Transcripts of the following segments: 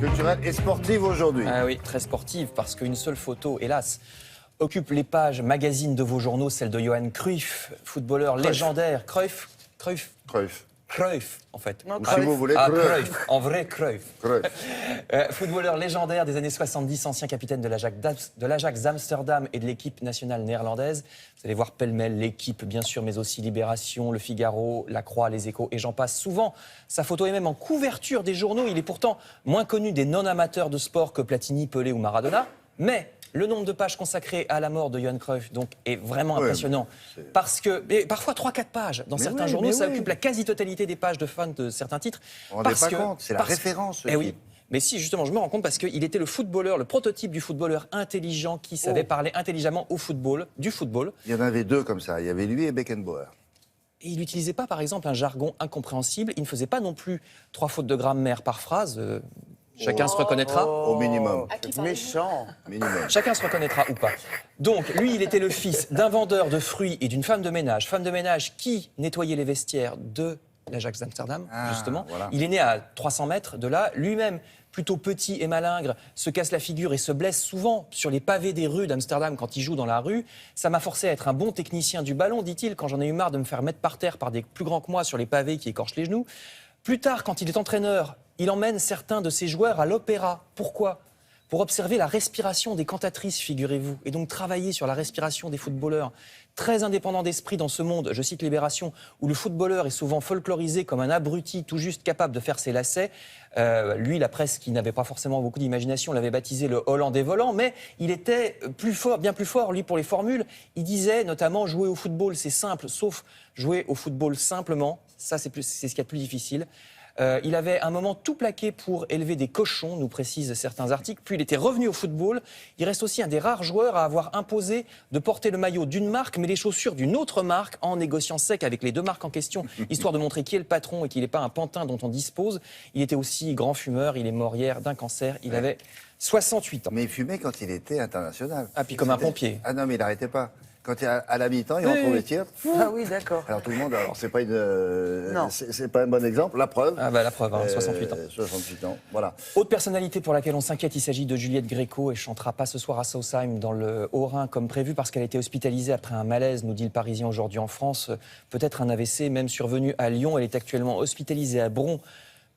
culturelle et sportive aujourd'hui. Ah oui, très sportive, parce qu'une seule photo, hélas, occupe les pages magazines de vos journaux, celle de Johan Cruyff, footballeur légendaire. Cruyff, en fait. Ou si vous voulez, Cruyff, en vrai Cruyff. Cruyff. Footballeur légendaire des années 70, ancien capitaine de l'Ajax d'Amsterdam et de l'équipe nationale néerlandaise. Vous allez voir pêle-mêle l'équipe, bien sûr, mais aussi Libération, Le Figaro, La Croix, Les Échos, et j'en passe. Souvent, sa photo est même en couverture des journaux. Il est pourtant moins connu des non-amateurs de sport que Platini, Pelé ou Maradona, mais le nombre de pages consacrées à la mort de Johan Cruyff donc, est vraiment impressionnant. Parce que, et parfois 3-4 pages dans certains journaux, ça occupe la quasi-totalité des pages de fans de certains titres. On ne se rend pas compte, c'est la référence. Oui. Mais si, justement, je me rends compte parce qu'il était le footballeur, le prototype du footballeur intelligent qui savait parler intelligemment au football, du football. Il y en avait deux comme ça, il y avait lui et Beckenbauer. Et il n'utilisait pas, par exemple, un jargon incompréhensible. Il ne faisait pas non plus 3 fautes de grammaire par phrase. Chacun se reconnaîtra. Au minimum. Méchant. Minimum. Chacun se reconnaîtra ou pas. Donc, lui, il était le fils d'un vendeur de fruits et d'une femme de ménage qui nettoyait les vestiaires de l'Ajax d'Amsterdam, justement. Voilà. Il est né à 300 mètres de là. Lui-même, plutôt petit et malingre, se casse la figure et se blesse souvent sur les pavés des rues d'Amsterdam quand il joue dans la rue. Ça m'a forcé à être un bon technicien du ballon, dit-il, quand j'en ai eu marre de me faire mettre par terre par des plus grands que moi sur les pavés qui écorchent les genoux. Plus tard, quand il est entraîneur, il emmène certains de ses joueurs à l'opéra. Pourquoi ? Pour observer la respiration des cantatrices, figurez-vous, et donc travailler sur la respiration des footballeurs. Très indépendant d'esprit dans ce monde, je cite Libération, où le footballeur est souvent folklorisé comme un abruti tout juste capable de faire ses lacets. Lui, la presse, qui n'avait pas forcément beaucoup d'imagination, l'avait baptisé le Hollandais volant, mais il était plus fort, bien plus fort, lui, pour les formules. Il disait notamment, jouer au football, c'est simple, sauf jouer au football simplement. Ça, c'est ce qu'il y a de plus difficile. Il avait un moment tout plaqué pour élever des cochons, nous précisent certains articles. Puis il était revenu au football. Il reste aussi un des rares joueurs à avoir imposé de porter le maillot d'une marque, mais les chaussures d'une autre marque, en négociant sec avec les deux marques en question, histoire de montrer qui est le patron et qu'il n'est pas un pantin dont on dispose. Il était aussi grand fumeur. Il est mort hier d'un cancer. Il avait 68 ans. Mais il fumait quand il était international. Ah, puis comme un pompier. Ah non, mais il n'arrêtait pas. Quand il à la mi-temps, il rentre au vestiaire. Ah oui, d'accord. Alors tout le monde, alors c'est pas une, Non. c'est pas un bon exemple. La preuve. Ah bah la preuve, 68 ans. 68 ans, voilà. Autre personnalité pour laquelle on s'inquiète, il s'agit de Juliette Gréco. Elle chantera pas ce soir à Sausheim dans le Haut-Rhin comme prévu parce qu'elle a été hospitalisée après un malaise, nous dit le Parisien aujourd'hui en France. Peut-être un AVC, même survenu à Lyon. Elle est actuellement hospitalisée à Bron,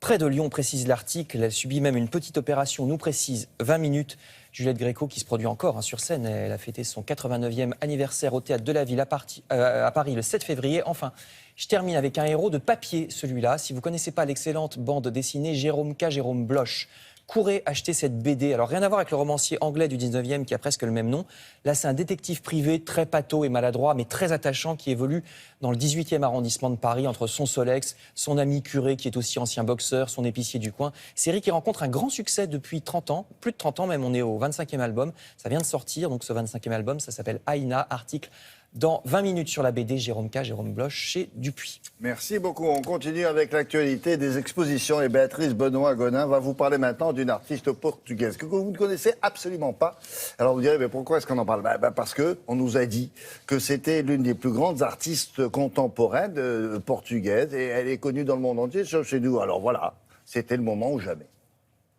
près de Lyon, précise l'article. Elle subit même une petite opération, nous précise 20 minutes. Juliette Gréco qui se produit encore sur scène. Elle a fêté son 89e anniversaire au Théâtre de la Ville à Paris le 7 février. Enfin, je termine avec un héros de papier, celui-là. Si vous ne connaissez pas l'excellente bande dessinée Jérôme Bloch, courez acheter cette BD. Alors, rien à voir avec le romancier anglais du 19e qui a presque le même nom. Là, c'est un détective privé très pâteau et maladroit, mais très attachant, qui évolue dans le 18e arrondissement de Paris, entre son Solex, son ami curé, qui est aussi ancien boxeur, son épicier du coin. Série qui rencontre un grand succès depuis 30 ans, plus de 30 ans même, on est au 25e album. Ça vient de sortir, donc ce 25e album, ça s'appelle Aïna, article dans 20 minutes sur la BD Jérôme Bloch chez Dupuis. Merci beaucoup. On continue avec l'actualité des expositions et Béatrice Benoît-Gonin va vous parler maintenant d'une artiste portugaise que vous ne connaissez absolument pas. Alors vous direz, mais pourquoi est-ce qu'on en parle ? Parce qu'on nous a dit que c'était l'une des plus grandes artistes contemporaines portugaises et elle est connue dans le monde entier, sauf chez nous. Alors voilà, c'était le moment ou jamais.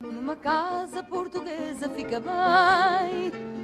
Numa casa portuguesa fica bem.